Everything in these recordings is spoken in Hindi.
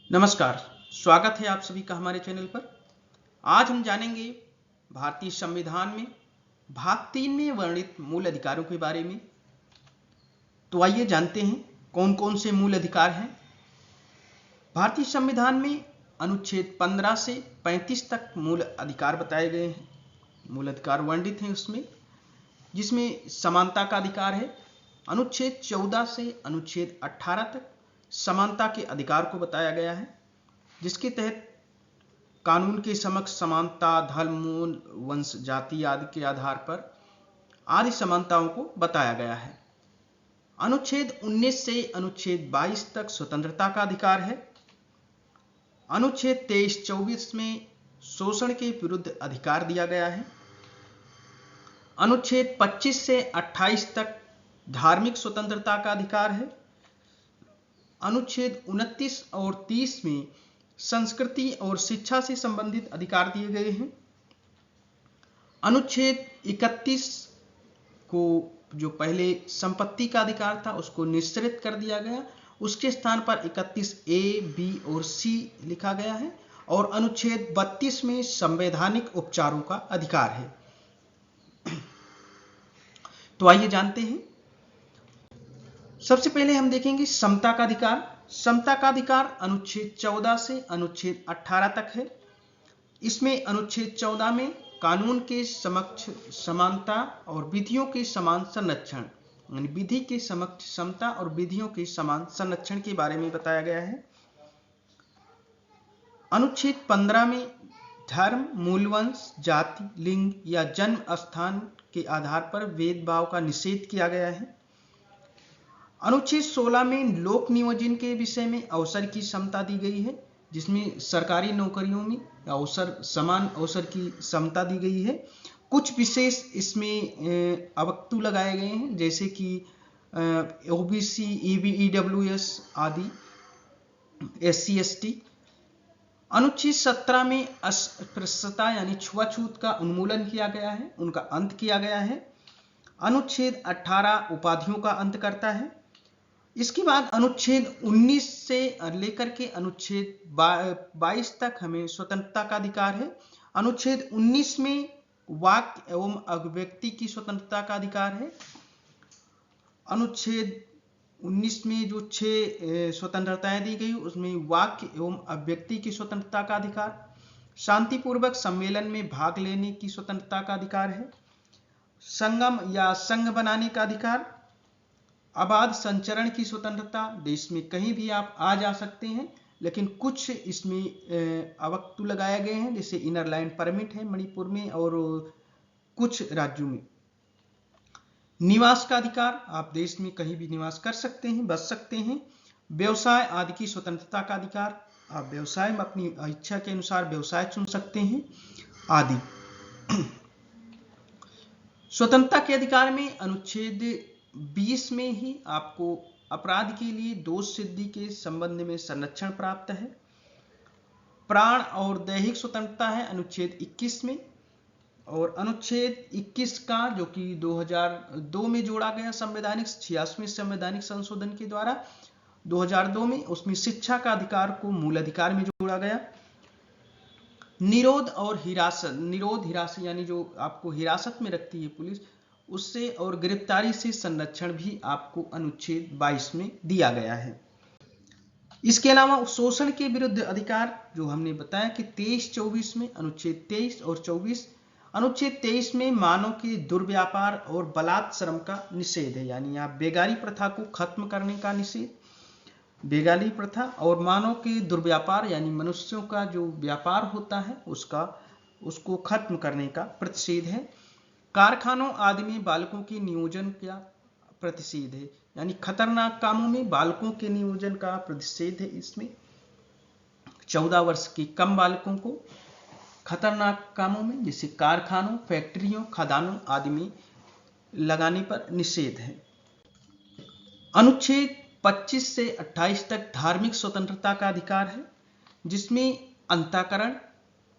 नमस्कार, स्वागत है आप सभी का हमारे चैनल पर। आज हम जानेंगे भारतीय संविधान में भाग 3 में वर्णित मूल अधिकारों के बारे में। तो आइए जानते हैं कौन कौन से मूल अधिकार हैं। भारतीय संविधान में अनुच्छेद 15 से 35 तक मूल अधिकार बताए गए हैं, मूल अधिकार वर्णित हैं उसमें, जिसमें समानता का अधिकार है। अनुच्छेद 14 से अनुच्छेद 18 तक समानता के अधिकार को बताया गया है, जिसके तहत कानून के समक्ष समानता धर्म, मूल, वंश, जाति आदि के आधार पर आदि समानताओं को बताया गया है। अनुच्छेद 19 से अनुच्छेद 22 तक स्वतंत्रता का अधिकार है। अनुच्छेद 23-24 में शोषण के विरुद्ध अधिकार दिया गया है। अनुच्छेद 25 से 28 तक धार्मिक स्वतंत्रता का अधिकार है। अनुच्छेद 29 और 30 में संस्कृति और शिक्षा से संबंधित अधिकार दिए गए हैं। अनुच्छेद 31 को जो पहले संपत्ति का अधिकार था उसको निश्चित कर दिया गया, उसके स्थान पर 31 ए, बी और सी लिखा गया है। और अनुच्छेद 32 में संवैधानिक उपचारों का अधिकार है। तो आइए जानते हैं। सबसे पहले हम देखेंगे समता का अधिकार। समता का अधिकार अनुच्छेद 14 से अनुच्छेद 18 तक है। इसमें अनुच्छेद 14 में कानून के समक्ष समानता और विधियों के समान संरक्षण, यानी विधि के समक्ष समता और विधियों के समान संरक्षण के बारे में बताया गया है। अनुच्छेद 15 में धर्म, मूलवंश, जाति, लिंग या जन्म स्थान के आधार पर भेदभाव का निषेध किया गया है। अनुच्छेद 16 में लोक नियोजन के विषय में अवसर की समता दी गई है, जिसमें सरकारी नौकरियों में अवसर, समान अवसर की समता दी गई है। कुछ विशेष इसमें अवक्तु लगाए गए हैं, जैसे कि ओबीसी, ईडब्ल्यूएस आदि, SC ST। अनुच्छेद 17 में अस्पृश्यता यानी छुआछूत का उन्मूलन किया गया है, उनका अंत किया गया है। अनुच्छेद 18 उपाधियों का अंत करता है। इसके बाद अनुच्छेद 19 से लेकर के अनुच्छेद 22 तक हमें स्वतंत्रता का अधिकार है। अनुच्छेद 19 में वाक एवं अभिव्यक्ति की स्वतंत्रता का अधिकार है। अनुच्छेद 19 में जो 6 स्वतंत्रताएं दी गई उसमें वाक्य एवं अभिव्यक्ति की स्वतंत्रता का अधिकार, शांतिपूर्वक सम्मेलन में भाग लेने की स्वतंत्रता का अधिकार है, संगम या संघ बनाने का अधिकार, अबाध संचरण की स्वतंत्रता, देश में कहीं भी आप आ जा सकते हैं, लेकिन कुछ इसमें अवक्तु लगाए गए हैं, जैसे इनर लाइन परमिट है मणिपुर में और कुछ राज्यों में। निवास का अधिकार, आप देश में कहीं भी निवास कर सकते हैं, बस सकते हैं। व्यवसाय आदि की स्वतंत्रता का अधिकार, आप व्यवसाय में अपनी इच्छा के अनुसार व्यवसाय चुन सकते हैं आदि। स्वतंत्रता के अधिकार में अनुच्छेद 20 में ही आपको अपराध के लिए दोष सिद्धि के संबंध में संरक्षण प्राप्त है। प्राण और दैहिक स्वतंत्रता है अनुच्छेद 21 में, और अनुच्छेद 21 का जो कि 2002 में जोड़ा गया संवैधानिक 86वें संवैधानिक संशोधन के द्वारा 2002 में, उसमें शिक्षा का अधिकार को मूल अधिकार में जोड़ा गया। निरोध और हिरासत, निरोध हिरासत यानी जो आपको हिरासत में रखती है पुलिस, उससे और गिरफ्तारी से संरक्षण भी आपको अनुच्छेद 22 में दिया गया है। इसके अलावा शोषण के विरुद्ध अधिकार जो हमने बताया कि 23-24 में अनुच्छेद 23 और 24। अनुच्छेद 23 में मानव के दुर्व्यापार और बलात् श्रम का निषेध है, यानी आप बेगारी प्रथा को खत्म करने का निषेध, बेगारी प्रथा और मानव के दुर्व्यापार यानी मनुष्यों का जो व्यापार होता है उसको खत्म करने का प्रतिषेध है। कारखानों आदि में बालकों के नियोजन का प्रतिषेध है, यानी खतरनाक कामों में बालकों के नियोजन का प्रतिषेध है। इसमें 14 वर्ष के कम बालकों को खतरनाक कामों में जैसे कारखानों, फैक्ट्रियों, खदानों आदि में लगाने पर निषेध है। अनुच्छेद 25 से 28 तक धार्मिक स्वतंत्रता का अधिकार है, जिसमें अंतःकरण,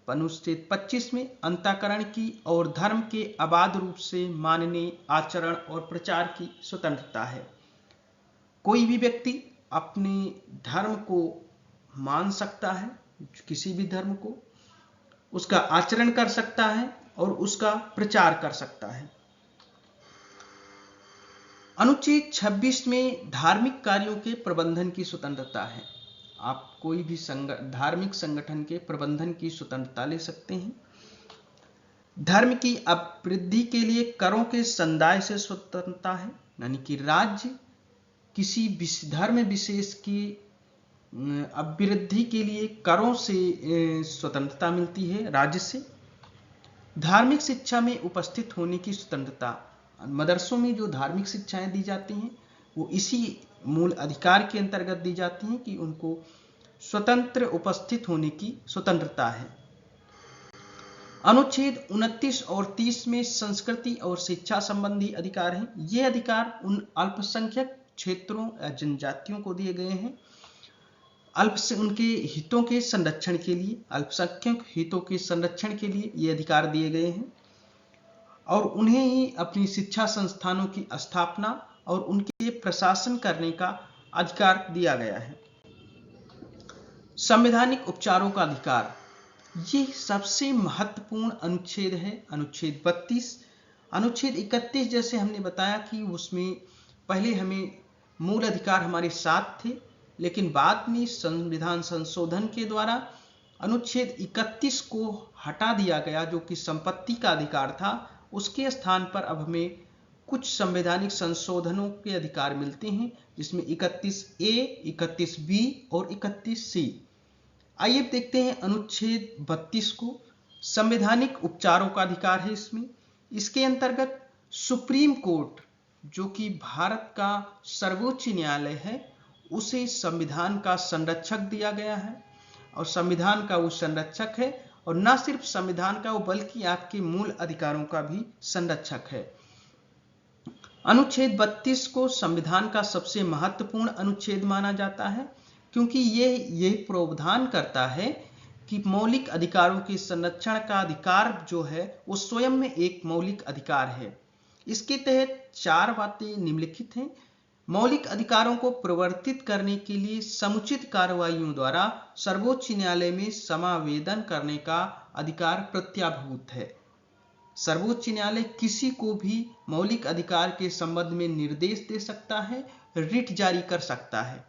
अनुच्छेद 25 में अंतःकरण की और धर्म के अबाध रूप से मानने, आचरण और प्रचार की स्वतंत्रता है। कोई भी व्यक्ति अपने धर्म को मान सकता है, किसी भी धर्म को, उसका आचरण कर सकता है और उसका प्रचार कर सकता है। अनुच्छेद 26 में धार्मिक कार्यों के प्रबंधन की स्वतंत्रता है। आप कोई भी धार्मिक संगठन के प्रबंधन की स्वतंत्रता ले सकते हैं। धर्म की अभिवृद्धि के लिए करों के संदाय से स्वतंत्रता है, यानी कि राज्य किसी धर्म विशेष की अभिवृद्धि के लिए करों से स्वतंत्रता मिलती है राज्य से। धार्मिक शिक्षा में उपस्थित होने की स्वतंत्रता, मदरसों में जो धार्मिक शिक्षाएं दी जाती हैं वो इसी मूल अधिकार के अंतर्गत दी जाती हैं कि उनको स्वतंत्र उपस्थित होने की स्वतंत्रता है। अनुच्छेद 29 और 30 में संस्कृति और शिक्षा संबंधी अधिकार हैं। ये अधिकार उन अल्पसंख्यक क्षेत्रों या जनजातियों को दिए गए हैं उनके हितों के संरक्षण के लिए, अल्पसंख्यक हितों के संरक्षण के लिए ये अधिकार दिए गए हैं और उन्हें ही अपनी शिक्षा संस्थानों की स्थापना और उनके प्रशासन करने का अधिकार दिया गया है। संवैधानिक उपचारों का अधिकार, ये सबसे महत्वपूर्ण अनुच्छेद है। अनुच्छेद 32, अनुच्छेद 31 जैसे हमने बताया कि उसमें पहले हमें मूल अधिकार हमारे साथ थे, लेकिन बाद में संविधान संशोधन के द्वारा अनुच्छेद 31 को हटा दिया गया, जो कि संपत्ति का अधिकार था। उसके स्थान पर अब हमें कुछ संवैधानिक संशोधनों के अधिकार मिलते हैं, जिसमें 31A, 31B और 31C। आइए देखते हैं अनुच्छेद 32 को। संवैधानिक उपचारों का अधिकार है इसमें। इसके अंतर्गत सुप्रीम कोर्ट, जो कि भारत का सर्वोच्च न्यायालय है, उसे संविधान का संरक्षक दिया गया है और संविधान का वो संरक्षक है, और न सिर्फ संविधान का वो बल्कि आपके मूल अधिकारों का भी संरक्षक है। अनुच्छेद 32 को संविधान का सबसे महत्वपूर्ण अनुच्छेद माना जाता है, क्योंकि ये प्रावधान करता है कि मौलिक अधिकारों के संरक्षण का अधिकार जो है वो स्वयं में एक मौलिक अधिकार है। इसके तहत 4 बातें निम्नलिखित हैं। मौलिक अधिकारों को प्रवर्तित करने के लिए समुचित कार्रवाइयों द्वारा सर्वोच्च न्यायालय में समावेदन करने का अधिकार प्रत्याभूत है। सर्वोच्च न्यायालय किसी को भी मौलिक अधिकार के संबंध में निर्देश दे सकता है, रिट जारी कर सकता है।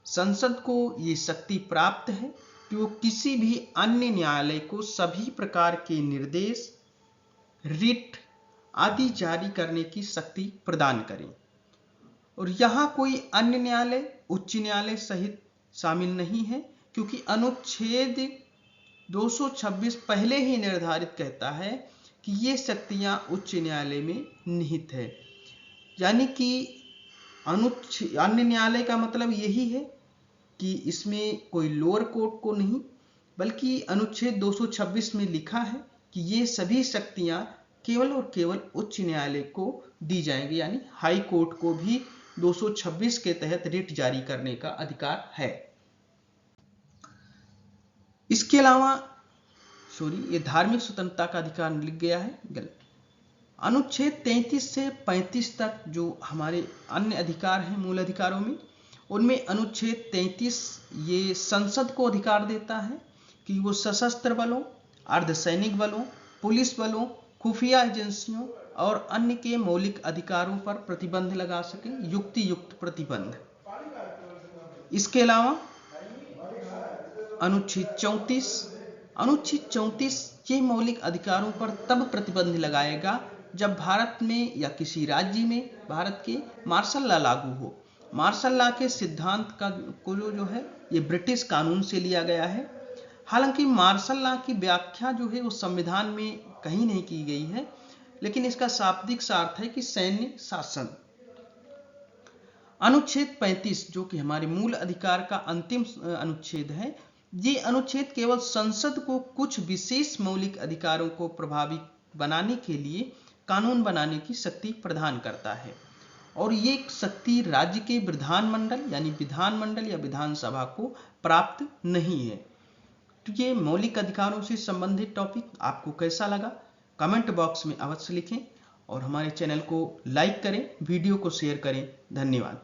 संसद को ये शक्ति प्राप्त है कि वो किसी भी अन्य न्यायालय को सभी प्रकार के निर्देश, रिट आदि जारी करने की शक्ति प्रदान करें। और यहाँ कोई अन्य न्यायालय उच्च न्यायालय सहित शामिल नहीं है, क्योंकि अनुच्छेद 226 पहले ही निर्धारित कहता है कि ये शक्तियां उच्च न्यायालय में निहित है। यानी कि अन्य न्यायालय का मतलब यही है कि इसमें कोई लोअर कोर्ट को नहीं, बल्कि अनुच्छेद 226 में लिखा है कि ये सभी शक्तियां केवल और केवल उच्च न्यायालय को दी जाएंगी, यानी हाई कोर्ट को भी 226 के तहत रिट जारी करने का अधिकार है। इसके अलावा ये धार्मिक स्वतंत्रता का अधिकार लिख गया है, गलत। अनुच्छेद 33 से 35 तक जो हमारे अन्य अधिकार हैं मूल अधिकारों में, उनमें अनुच्छेद 33 ये संसद को अधिकार देता है कि वो सशस्त्र बलों, अर्धसैनिक बलों, पुलिस बलों, खुफिया एजेंसियों और अन्य के मौलिक अधिकारों पर प्रतिबंध लगा सके, युक्तियुक्त प्रतिबंध। इसके अलावा अनुच्छेद 34 ये मौलिक अधिकारों पर तब प्रतिबंध लगाएगा जब भारत में या किसी राज्य में भारत के मार्शल लॉ लागू हो। मार्शल लॉ के सिद्धांत को जो है ये ब्रिटिश कानून से लिया गया है। हालांकि मार्शल लॉ की व्याख्या जो है वो संविधान में कहीं नहीं की गई है, लेकिन इसका शाब्दिक अर्थ है कि सैन्य शासन। अनुच्छेद 35 जो कि हमारे मूल अधिकार का अंतिम अनुच्छेद है, ये अनुच्छेद केवल संसद को कुछ विशेष मौलिक अधिकारों को प्रभावी बनाने के लिए कानून बनाने की शक्ति प्रदान करता है, और ये शक्ति राज्य के विधानमंडल यानी विधानमंडल या विधानसभा को प्राप्त नहीं है। तो ये मौलिक अधिकारों से संबंधित टॉपिक आपको कैसा लगा कमेंट बॉक्स में अवश्य लिखें, और हमारे चैनल को लाइक करें, वीडियो को शेयर करें। धन्यवाद।